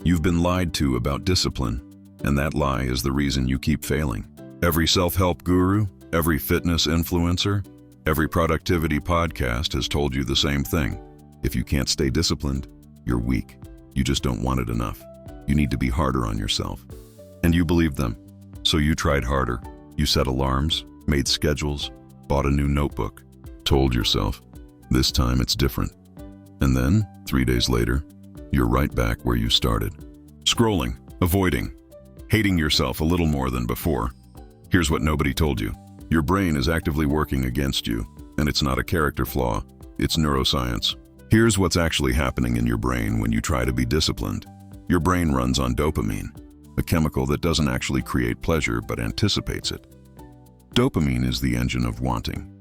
You've been lied to about discipline, and that lie is the reason you keep failing. Every self-help guru, every fitness influencer, every productivity podcast has told you the same thing. If you can't stay disciplined, you're weak. You just don't want it enough. You need to be harder on yourself. And you believed them. So you tried harder. You set alarms, made schedules, bought a new notebook, told yourself, this time it's different. And then, 3 days later, you're right back where you started. Scrolling, avoiding, hating yourself a little more than before. Here's what nobody told you. Your brain is actively working against you, and it's not a character flaw, it's neuroscience. Here's what's actually happening in your brain when you try to be disciplined. Your brain runs on dopamine, a chemical that doesn't actually create pleasure but anticipates it. Dopamine is the engine of wanting.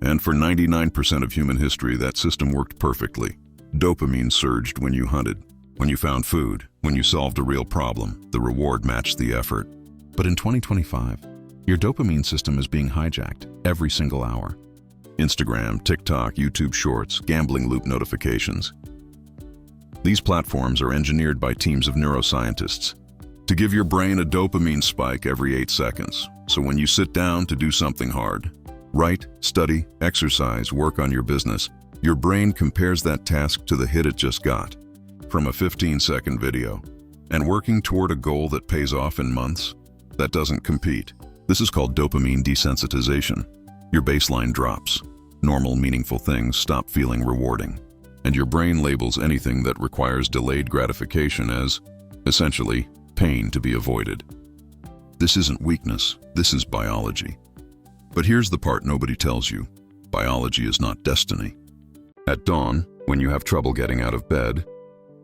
And for 99% of human history, that system worked perfectly. Dopamine surged when you hunted, when you found food, when you solved a real problem. The reward matched the effort. But in 2025, your dopamine system is being hijacked every single hour. Instagram, TikTok, YouTube Shorts, gambling loop notifications. These platforms are engineered by teams of neuroscientists to give your brain a dopamine spike every 8 seconds. So when you sit down to do something hard, write, study, exercise, work on your business, your brain compares that task to the hit it just got from a 15-second video. And working toward a goal that pays off in months, that doesn't compete. This is called dopamine desensitization. Your baseline drops. Normal, meaningful things stop feeling rewarding. And your brain labels anything that requires delayed gratification as, essentially, pain to be avoided. This isn't weakness, this is biology. But here's the part nobody tells you. Biology is not destiny. At dawn, when you have trouble getting out of bed,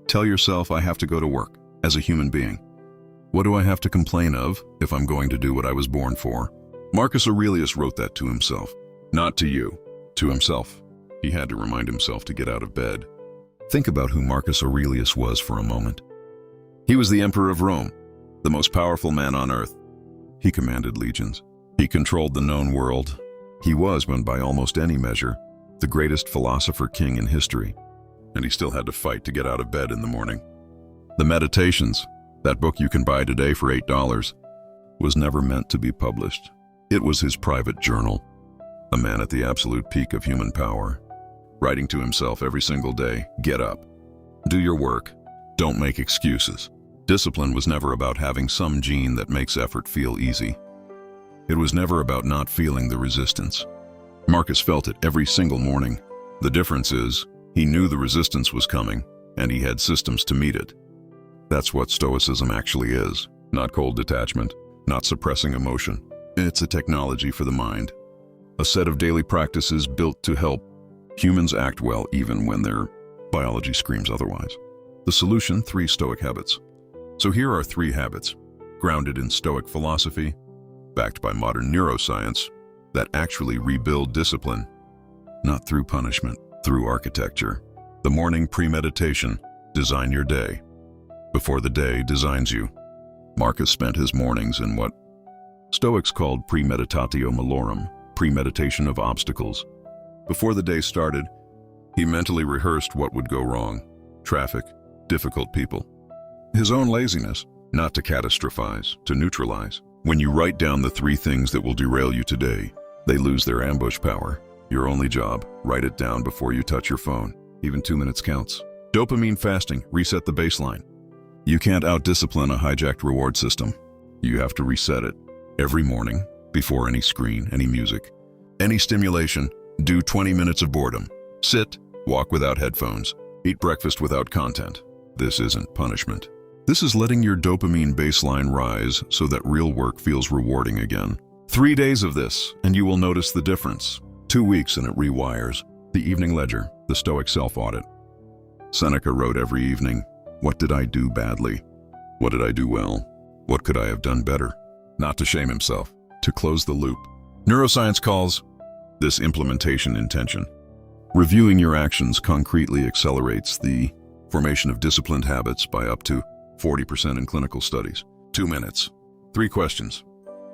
tell yourself, I have to go to work, as a human being. What do I have to complain of if I'm going to do what I was born for? Marcus Aurelius wrote that to himself. Not to you, to himself. He had to remind himself to get out of bed. Think about who Marcus Aurelius was for a moment. He was the emperor of Rome, the most powerful man on earth. He commanded legions. He controlled the known world. He was, by almost any measure, the greatest philosopher king in history. And he still had to fight to get out of bed in the morning. The Meditations, that book you can buy today for $8, was never meant to be published. It was his private journal. A man at the absolute peak of human power, writing to himself every single day, get up, do your work, don't make excuses. Discipline was never about having some gene that makes effort feel easy. It was never about not feeling the resistance. Marcus felt it every single morning. The difference is, he knew the resistance was coming, and he had systems to meet it. That's what Stoicism actually is. Not cold detachment, not suppressing emotion. It's a technology for the mind. A set of daily practices built to help humans act well even when their biology screams otherwise. The solution, 3 Stoic habits. So here are 3 habits, grounded in Stoic philosophy, backed by modern neuroscience, that actually rebuild discipline, not through punishment, through architecture. The morning premeditation, design your day. Before the day designs you. Marcus spent his mornings in what Stoics called premeditatio malorum, premeditation of obstacles. Before the day started, he mentally rehearsed what would go wrong. Traffic, difficult people. His own laziness, not to catastrophize, to neutralize. When you write down the 3 things that will derail you today, they lose their ambush power. Your only job, write it down before you touch your phone. Even 2 minutes counts. Dopamine fasting, reset the baseline. You can't out-discipline a hijacked reward system. You have to reset it. Every morning, before any screen, any music, any stimulation, do 20 minutes of boredom. Sit, walk without headphones, eat breakfast without content. This isn't punishment. This is letting your dopamine baseline rise so that real work feels rewarding again. 3 days of this, and you will notice the difference. 2 weeks and it rewires. The evening ledger, the Stoic self-audit. Seneca wrote every evening, what did I do badly? What did I do well? What could I have done better? Not to shame himself, to close the loop. Neuroscience calls this implementation intention. Reviewing your actions concretely accelerates the formation of disciplined habits by up to 40% in clinical studies. 2 minutes, 3 questions,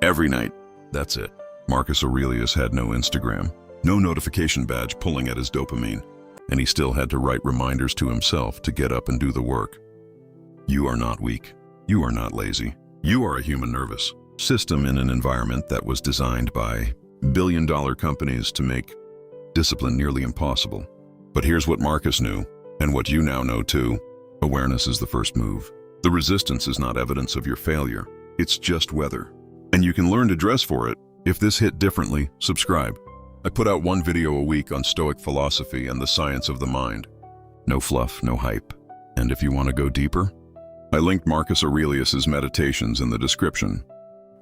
every night. That's it. Marcus Aurelius had no Instagram, no notification badge pulling at his dopamine, and he still had to write reminders to himself to get up and do the work. You are not weak. You are not lazy. You are a human nervous system in an environment that was designed by billion-dollar companies to make discipline nearly impossible. But here's what Marcus knew, and what you now know too. Awareness is the first move. The resistance is not evidence of your failure. It's just weather. And you can learn to dress for it. If this hit differently, subscribe. I put out one video a week on Stoic philosophy and the science of the mind. No fluff, no hype. And if you want to go deeper, I linked Marcus Aurelius's meditations in the description.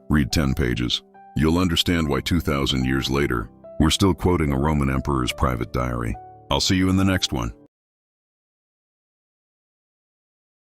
Read 10 pages. You'll understand why 2,000 years later, we're still quoting a Roman emperor's private diary. I'll see you in the next one.